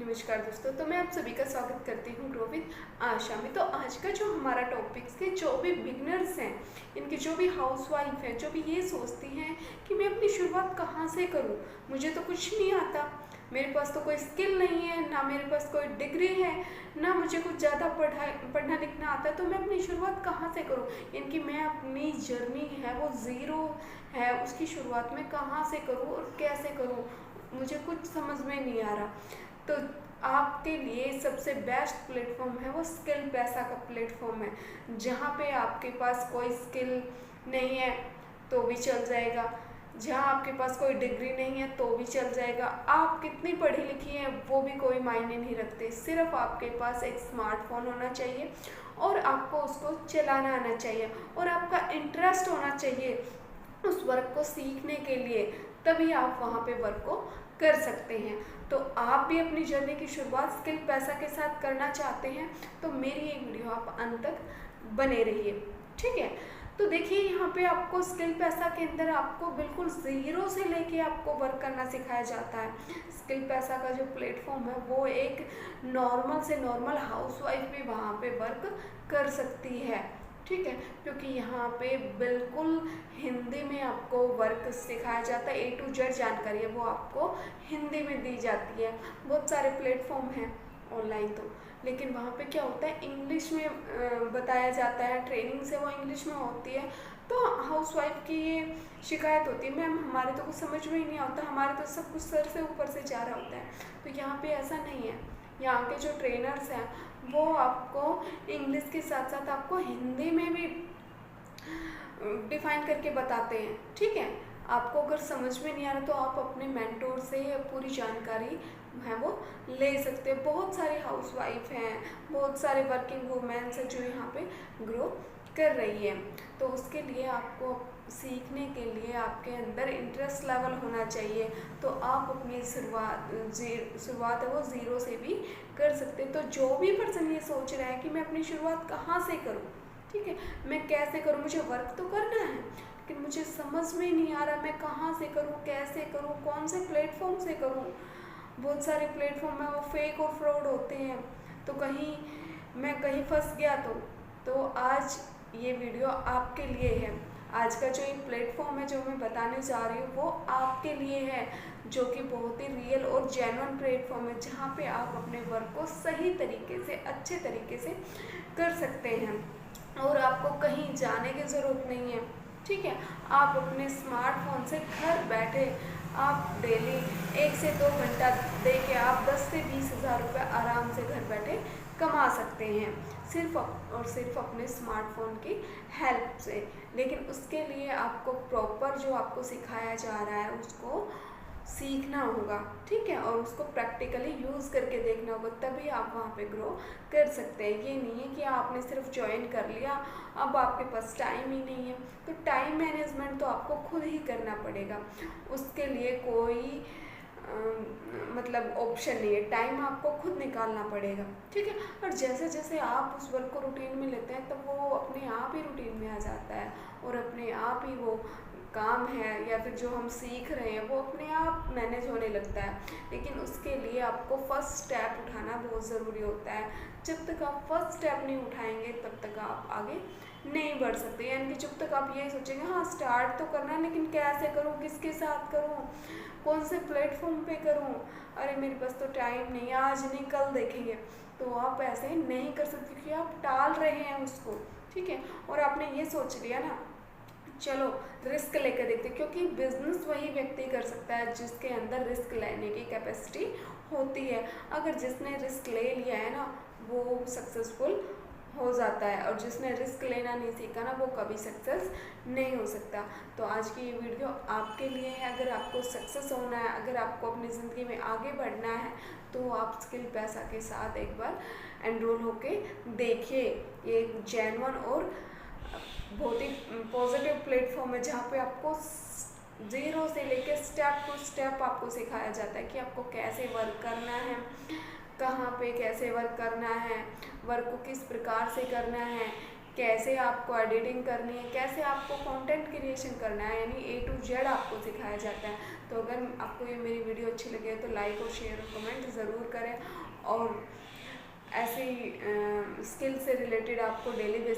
नमस्कार दोस्तों, तो मैं आप सभी का स्वागत करती हूँ ग्रो विद आशा में। तो आज का जो हमारा टॉपिक्स के जो भी बिगनर्स हैं, इनकी जो भी हाउसवाइफ हैं, जो भी ये सोचती हैं कि मैं अपनी शुरुआत कहाँ से करूँ, मुझे तो कुछ नहीं आता, मेरे पास तो कोई स्किल नहीं है, ना मेरे पास कोई डिग्री है, ना मुझे कुछ ज़्यादा पढ़ना लिखना आता है, तो मैं अपनी शुरुआत कहाँ से करूँ। इनकी मैं अपनी जर्नी है वो ज़ीरो है, उसकी शुरुआत में कहाँ से करूँ और कैसे करूँ, मुझे कुछ समझ में नहीं आ रहा। तो आपके लिए सबसे बेस्ट प्लेटफॉर्म है वो स्किल पैसा का प्लेटफॉर्म है, जहाँ पे आपके पास कोई स्किल नहीं है तो भी चल जाएगा, जहाँ आपके पास कोई डिग्री नहीं है तो भी चल जाएगा, आप कितनी पढ़ी लिखी हैं वो भी कोई मायने नहीं रखते। सिर्फ आपके पास एक स्मार्टफोन होना चाहिए और आपको उसको चलाना आना चाहिए और आपका इंटरेस्ट होना चाहिए उस वर्क को सीखने के लिए, तभी आप वहाँ पे वर्क को कर सकते हैं। तो आप भी अपनी जर्नी की शुरुआत स्किल पैसा के साथ करना चाहते हैं तो मेरी ये वीडियो आप अंत तक बने रहिए, ठीक है। तो देखिए, यहाँ पे आपको स्किल पैसा के अंदर आपको बिल्कुल ज़ीरो से लेके आपको वर्क करना सिखाया जाता है। स्किल पैसा का जो प्लेटफॉर्म है वो एक नॉर्मल से नॉर्मल हाउसवाइफ भी वहाँ पे वर्क कर सकती है, ठीक है, क्योंकि यहाँ पे बिल्कुल हिंदी में आपको वर्क सिखाया जाता है। A to Z जानकारी है वो आपको हिंदी में दी जाती है। बहुत सारे प्लेटफॉर्म हैं ऑनलाइन तो, लेकिन वहाँ पे क्या होता है, इंग्लिश में बताया जाता है, ट्रेनिंग से वो इंग्लिश में होती है। तो हाउसवाइफ की ये शिकायत होती है, मैम हमारे तो कुछ समझ में ही नहीं आता, हमारे तो सब कुछ सर से ऊपर से जा रहा होता है। तो यहाँ पे ऐसा नहीं है, यहाँ के जो ट्रेनर्स हैं वो आपको इंग्लिश के साथ साथ आपको हिंदी में भी डिफाइन करके बताते हैं, ठीक है। आपको अगर समझ में नहीं आ रहा तो आप अपने मेंटोर से पूरी जानकारी है वो ले सकते हैं। बहुत सारे हाउसवाइफ हैं, बहुत सारे वर्किंग वुमेन्स हैं जो यहाँ पे ग्रो कर रही है। तो उसके लिए आपको सीखने के लिए आपके अंदर इंटरेस्ट लेवल होना चाहिए, तो आप अपनी शुरुआत है वो ज़ीरो से भी कर सकते हैं। तो जो भी पर्सन ये सोच रहा है कि मैं अपनी शुरुआत कहाँ से करूँ, ठीक है, मैं कैसे करूँ, मुझे वर्क तो करना है लेकिन मुझे समझ में नहीं आ रहा मैं कहाँ से करूँ, कैसे करूँ, कौन से प्लेटफॉर्म से करूँ। बहुत सारे प्लेटफॉर्म है वो फेक और फ्रॉड होते हैं, तो कहीं मैं कहीं फंस गया तो आज ये वीडियो आपके लिए है। आज का जो ये प्लेटफॉर्म है जो मैं बताने जा रही हूँ वो आपके लिए है, जो कि बहुत ही रियल और जेन्युइन प्लेटफॉर्म है, जहाँ पे आप अपने वर्क को सही तरीके से, अच्छे तरीके से कर सकते हैं और आपको कहीं जाने की ज़रूरत नहीं है, ठीक है। आप अपने स्मार्टफोन से घर बैठे आप डेली 1 से 2 घंटा दे के आप 10 से 20 हज़ार रुपये आराम से घर बैठे कमा सकते हैं, सिर्फ और सिर्फ अपने स्मार्टफोन की हेल्प से। लेकिन उसके लिए आपको प्रॉपर जो आपको सिखाया जा रहा है उसको सीखना होगा, ठीक है, और उसको प्रैक्टिकली यूज़ करके देखना होगा, तभी आप वहाँ पे ग्रो कर सकते हैं। ये नहीं है कि आपने सिर्फ ज्वाइन कर लिया, अब आपके पास टाइम ही नहीं है, तो टाइम मैनेजमेंट तो आपको खुद ही करना पड़ेगा। उसके लिए कोई मतलब ऑप्शन नहीं है, टाइम आपको खुद निकालना पड़ेगा, ठीक है। और जैसे जैसे आप उस वर्क को रूटीन में लेते हैं तब वो अपने आप ही रूटीन में आ जाता है और अपने आप ही वो काम है या फिर जो हम सीख रहे हैं वो अपने आप मैनेज होने लगता है। लेकिन उसके लिए आपको फर्स्ट स्टेप उठाना बहुत ज़रूरी होता है। जब तक आप फर्स्ट स्टेप नहीं उठाएंगे तब तक आप आगे नहीं बढ़ सकते। यानी कि जब तक आप यही सोचेंगे हाँ स्टार्ट तो करना है लेकिन कैसे करूँ, किसके साथ करूँ, कौन से प्लेटफॉर्म पे करूँ, अरे मेरे पास तो टाइम नहीं, आज नहीं कल देखेंगे, तो आप ऐसे नहीं कर सकते क्योंकि आप टाल रहे हैं उसको, ठीक है। और आपने ये सोच लिया ना चलो रिस्क लेकर देखते, क्योंकि बिजनेस वही व्यक्ति कर सकता है जिसके अंदर रिस्क लेने की कैपेसिटी होती है। अगर जिसने रिस्क ले लिया है ना वो सक्सेसफुल हो जाता है, और जिसने रिस्क लेना नहीं सीखा ना वो कभी सक्सेस नहीं हो सकता। तो आज की ये वीडियो आपके लिए है। अगर आपको सक्सेस होना है, अगर आपको अपनी ज़िंदगी में आगे बढ़ना है तो आप स्किल पैसा के साथ एक बार एनरोल होके देखिए। ये एक जेन्युइन और बहुत ही पॉजिटिव प्लेटफॉर्म है जहाँ पे आपको ज़ीरो से लेके स्टेप टू स्टेप आपको सिखाया जाता है कि आपको कैसे वर्क करना है, कहाँ पे कैसे वर्क करना है, वर्क को किस प्रकार से करना है, कैसे आपको एडिटिंग करनी है, कैसे आपको कंटेंट क्रिएशन करना है, यानी A to Z आपको सिखाया जाता है। तो अगर आपको ये मेरी वीडियो अच्छी लगे तो लाइक और शेयर और कमेंट ज़रूर करें, और ऐसे ही स्किल से रिलेटेड आपको डेली बेसिस